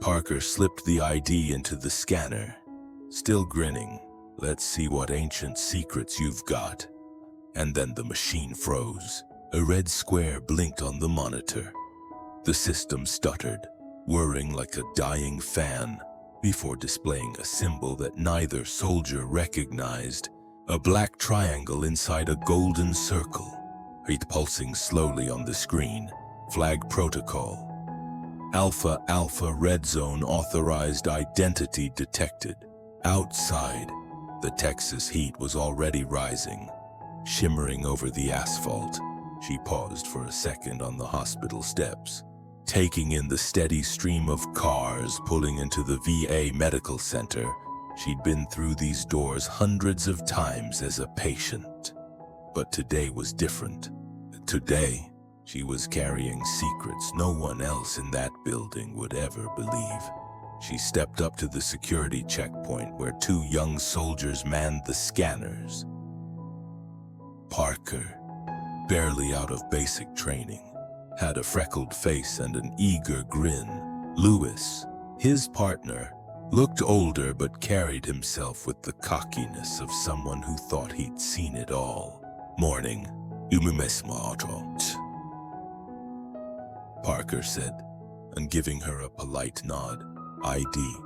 Parker slipped the ID into the scanner, still grinning. Let's see what ancient secrets you've got. And then the machine froze. A red square blinked on the monitor. The system stuttered, whirring like a dying fan, before displaying a symbol that neither soldier recognized, a black triangle inside a golden circle. It pulsing slowly on the screen. Flag protocol. Alpha Alpha red zone authorized identity detected. Outside, the Texas heat was already rising, shimmering over the asphalt. She paused for a second on the hospital steps, taking in the steady stream of cars pulling into the VA medical center. She'd been through these doors hundreds of times as a patient. But today was different. Today, she was carrying secrets no one else in that building would ever believe. She stepped up to the security checkpoint where two young soldiers manned the scanners. Parker, barely out of basic training, had a freckled face and an eager grin. Lewis, his partner, looked older but carried himself with the cockiness of someone who thought he'd seen it all. Morning, Parker said, and giving her a polite nod. ID.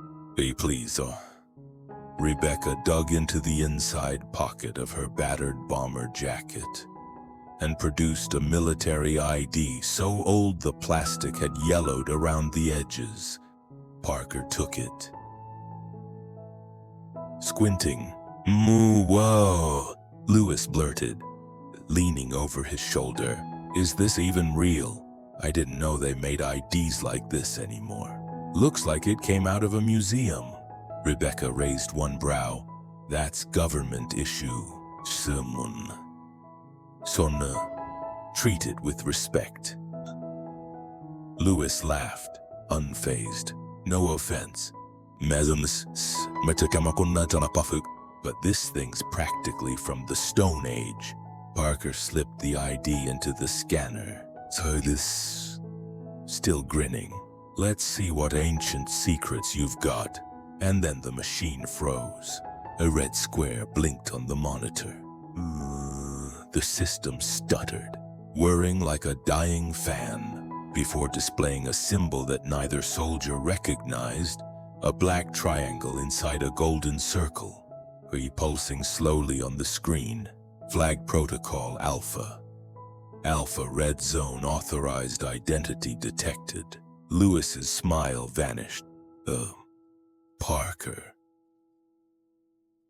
Please. Rebecca dug into the inside pocket of her battered bomber jacket and produced a military ID so old the plastic had yellowed around the edges. Parker took it. Squinting, "Whoa," Lewis blurted, leaning over his shoulder. "Is this even real? I didn't know they made IDs like this anymore. Looks like it came out of a museum." Rebecca raised one brow. "That's government issue. Someone. Sonna. Treat it with respect." Lewis laughed, unfazed. "No offense. But this thing's practically from the Stone Age." Parker slipped the ID into the scanner. "So this..." Still grinning. "Let's see what ancient secrets you've got." And then the machine froze. A red square blinked on the monitor. The system stuttered, whirring like a dying fan, before displaying a symbol that neither soldier recognized, a black triangle inside a golden circle, repulsing slowly on the screen. Flag protocol Alpha. Alpha red zone authorized identity detected. Lewis's smile vanished. Parker.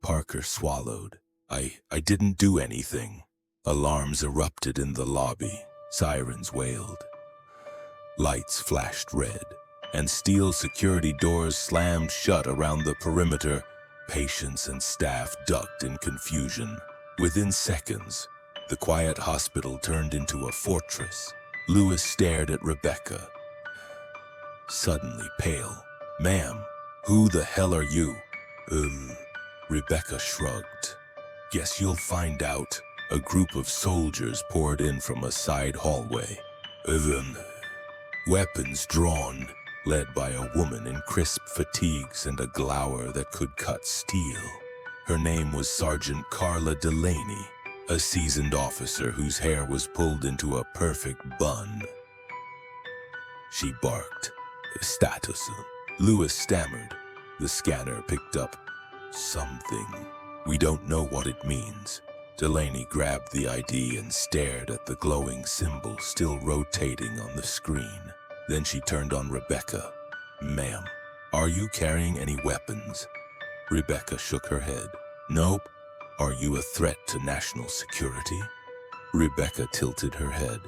Parker swallowed. I didn't do anything." Alarms erupted in the lobby. Sirens wailed. Lights flashed red, and steel security doors slammed shut around the perimeter. Patients and staff ducked in confusion. Within seconds, the quiet hospital turned into a fortress. Lewis stared at Rebecca, suddenly pale. "Ma'am, who the hell are you?" Rebecca shrugged. "Guess you'll find out." A group of soldiers poured in from a side hallway. Then, weapons drawn, led by a woman in crisp fatigues and a glower that could cut steel. Her name was Sergeant Carla Delaney, a seasoned officer whose hair was pulled into a perfect bun. She barked. "Status." Lewis stammered. The scanner picked up something. "We don't know what it means." Delaney grabbed the ID and stared at the glowing symbol still rotating on the screen. Then she turned on Rebecca. "Ma'am, are you carrying any weapons?" Rebecca shook her head. "Nope." "Are you a threat to national security?" Rebecca tilted her head.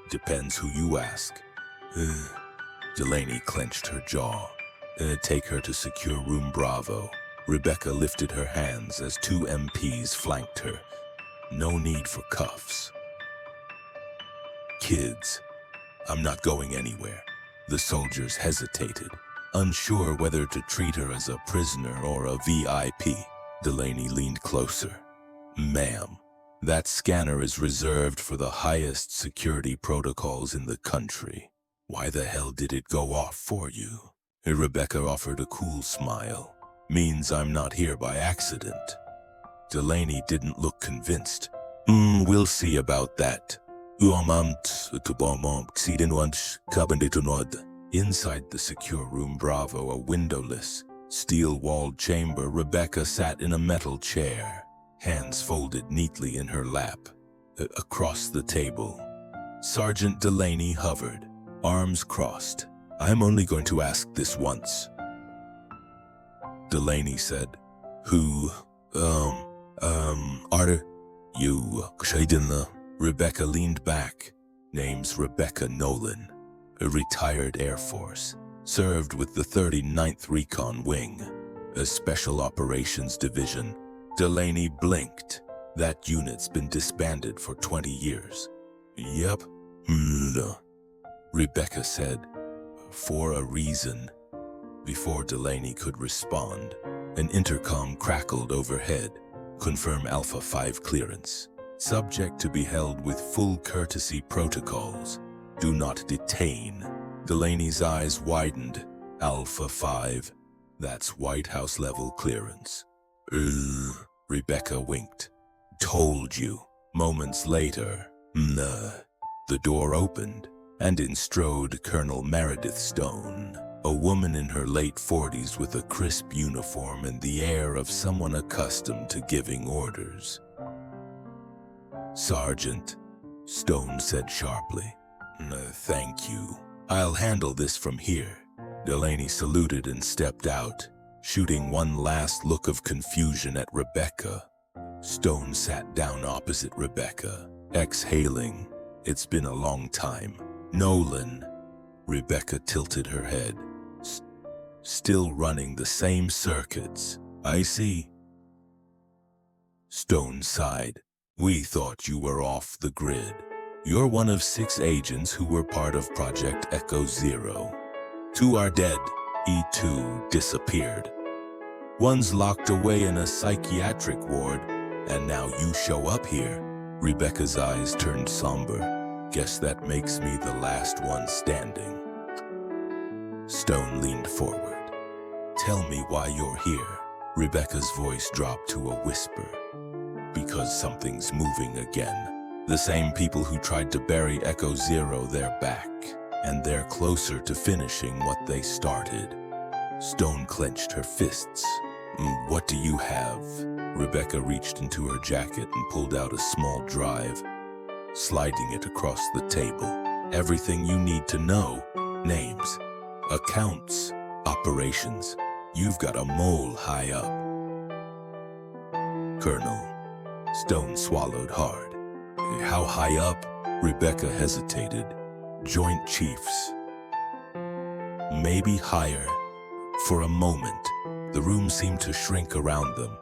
"Depends who you ask." Delaney clenched her jaw. "Take her to Secure Room Bravo." Rebecca lifted her hands as two MPs flanked her. "No need for cuffs." "Kids, I'm not going anywhere." The soldiers hesitated, unsure whether to treat her as a prisoner or a VIP. Delaney leaned closer. "Ma'am, that scanner is reserved for the highest security protocols in the country. Why the hell did it go off for you?" Rebecca offered a cool smile. Means I'm not here by accident. Delaney didn't look convinced. We'll see about that. Inside the secure room Bravo, a windowless, steel-walled chamber, Rebecca sat in a metal chair, hands folded neatly in her lap. Across the table, Sergeant Delaney hovered, arms crossed. I'm only going to ask this once. Delaney said, Who, are you? Rebecca leaned back. Name's Rebecca Nolan, a retired Air Force, served with the 39th Recon Wing, a Special Operations Division. Delaney blinked. That unit's been disbanded for 20 years. Yep. Rebecca said, for a reason. Before Delaney could respond, an intercom crackled overhead. Confirm Alpha 5 clearance. Subject to be held with full courtesy protocols. Do not detain. Delaney's eyes widened. Alpha 5. That's White House level clearance. Rebecca winked. Told you. Moments later, the door opened, and in strode Colonel Meredith Stone, a woman in her late 40s with a crisp uniform and the air of someone accustomed to giving orders. Sergeant, Stone said sharply. Thank you. I'll handle this from here. Delaney saluted and stepped out, shooting one last look of confusion at Rebecca. Stone sat down opposite Rebecca, exhaling. It's been a long time. Nolan. Rebecca tilted her head. Still running the same circuits. I see. Stone sighed. We thought you were off the grid. You're one of 6 agents who were part of Project Echo Zero. 2 are dead. E2 disappeared. One's locked away in a psychiatric ward, and now you show up here. Rebecca's eyes turned somber. Guess that makes me the last one standing. Stone leaned forward. Tell me why you're here. Rebecca's voice dropped to a whisper. Because something's moving again. The same people who tried to bury Echo Zero, they're back. And they're closer to finishing what they started. Stone clenched her fists. What do you have? Rebecca reached into her jacket and pulled out a small drive, sliding it across the table. Everything you need to know. Names, accounts, operations. You've got a mole high up. Colonel. Stone swallowed hard. How high up? Rebecca hesitated. Joint Chiefs. Maybe higher. For a moment, the room seemed to shrink around them.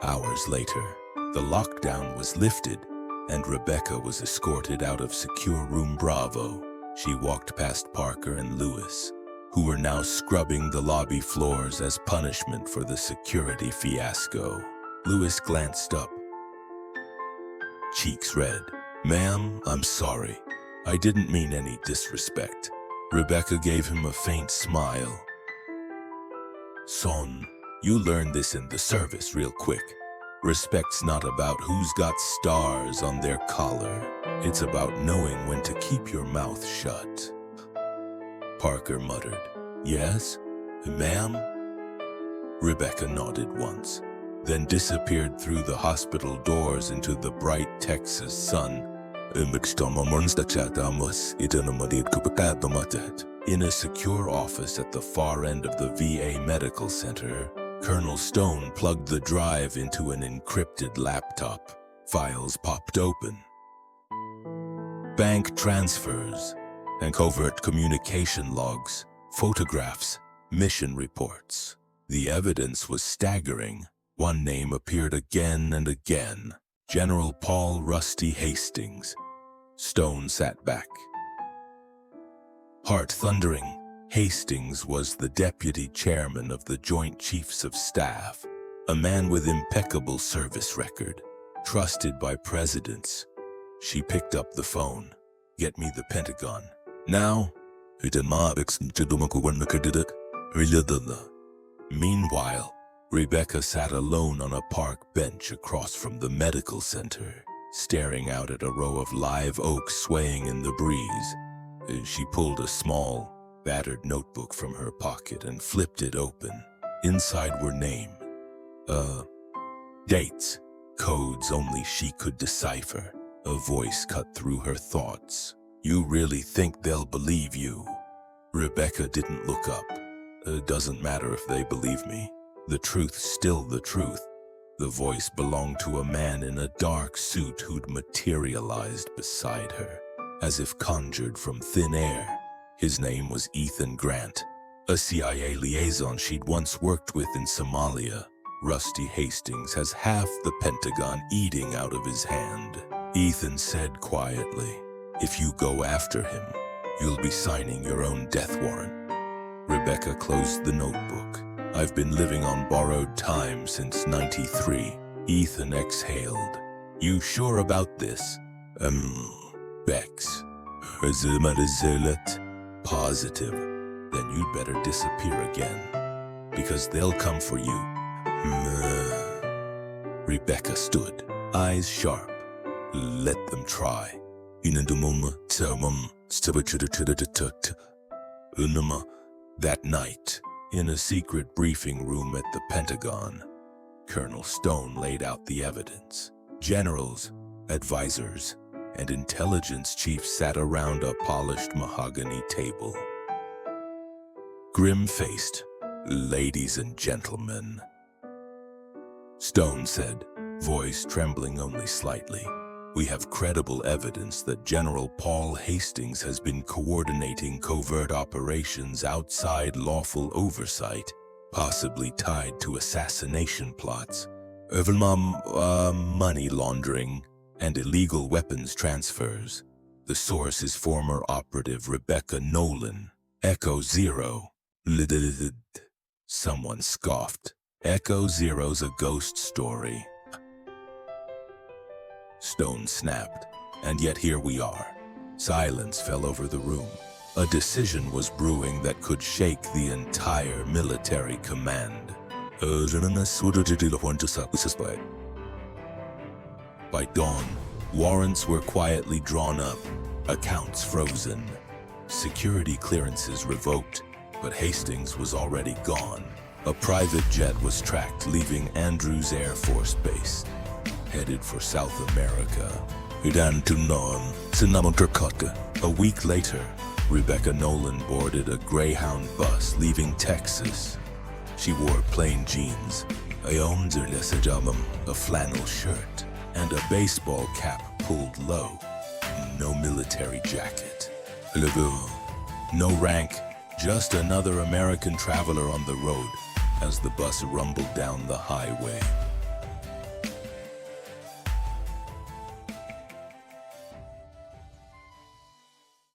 Hours later, the lockdown was lifted, and Rebecca was escorted out of secure room Bravo. She walked past Parker and Lewis, who were now scrubbing the lobby floors as punishment for the security fiasco. Lewis glanced up, cheeks red. Ma'am, I'm sorry. I didn't mean any disrespect. Rebecca gave him a faint smile. Son, you learned this in the service real quick. Respect's not about who's got stars on their collar. It's about knowing when to keep your mouth shut. Parker muttered, Yes, ma'am? Rebecca nodded once, then disappeared through the hospital doors into the bright Texas sun. In a secure office at the far end of the VA Medical Center, Colonel Stone plugged the drive into an encrypted laptop. Files popped open. Bank transfers and covert communication logs, photographs, mission reports. The evidence was staggering. One name appeared again and again. General Paul Rusty Hastings. Stone sat back. Heart thundering, Hastings was the deputy chairman of the Joint Chiefs of Staff, a man with impeccable service record, trusted by presidents. She picked up the phone. Get me the Pentagon. Now, meanwhile, Rebecca sat alone on a park bench across from the medical center, staring out at a row of live oaks swaying in the breeze. She pulled a small, battered notebook from her pocket and flipped it open. Inside were names, dates, codes only she could decipher. A voice cut through her thoughts. You really think they'll believe you? Rebecca didn't look up. It doesn't matter if they believe me. The truth's still the truth. The voice belonged to a man in a dark suit who'd materialized beside her, as if conjured from thin air. His name was Ethan Grant, a CIA liaison she'd once worked with in Somalia. Rusty Hastings has half the Pentagon eating out of his hand. Ethan said quietly, "If you go after him, you'll be signing your own death warrant." Rebecca closed the notebook. I've been living on borrowed time since '93. Ethan exhaled. You sure about this? Bex. Positive. Then you'd better disappear again, because they'll come for you. Rebecca stood, eyes sharp. Let them try. That night, in a secret briefing room at the Pentagon, Colonel Stone laid out the evidence. Generals, advisors, and intelligence chiefs sat around a polished mahogany table. Grim-faced, ladies and gentlemen, Stone said, voice trembling only slightly. We have credible evidence that General Paul Hastings has been coordinating covert operations outside lawful oversight, possibly tied to assassination plots, money laundering, and illegal weapons transfers. The source is former operative Rebecca Nolan. Echo Zero. Someone scoffed. Echo Zero's a ghost story. Stone snapped, and yet here we are. Silence fell over the room. A decision was brewing that could shake the entire military command. By dawn, warrants were quietly drawn up, accounts frozen, security clearances revoked, but Hastings was already gone. A private jet was tracked, leaving Andrews Air Force Base, headed for South America. A week later, Rebecca Nolan boarded a Greyhound bus leaving Texas. She wore plain jeans, a flannel shirt, and a baseball cap pulled low. No military jacket. No rank, just another American traveler on the road as the bus rumbled down the highway.